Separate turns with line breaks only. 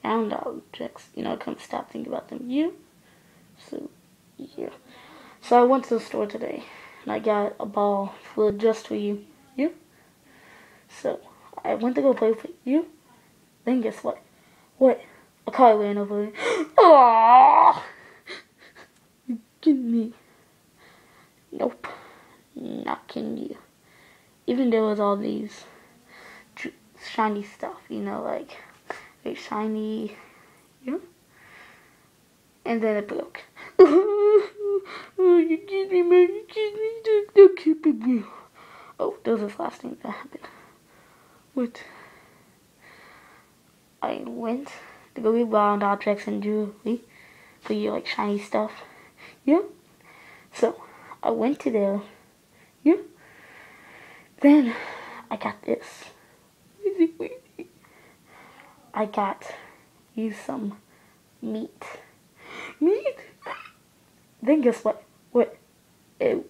found objects. You know, I couldn't stop thinking about them. You? So, yeah. So I went to the store today, and I got a ball for just for you. You? So, I went to go play with you. Then guess what? What? A car ran over me. Aww! You kidding me? Nope. Not kidding you. Even there was all these shiny stuff, you know, like very shiny, you know? And then it broke. Oh, you kidding me, man? You kidding me? Don't keep it real. Oh, those are the last things that happened. What? I went to go get wild objects and jewelry for you, like shiny stuff. Yeah? So, I went to there. Yeah? Then, I got this. I got you some meat. Meat? Then guess what? What? It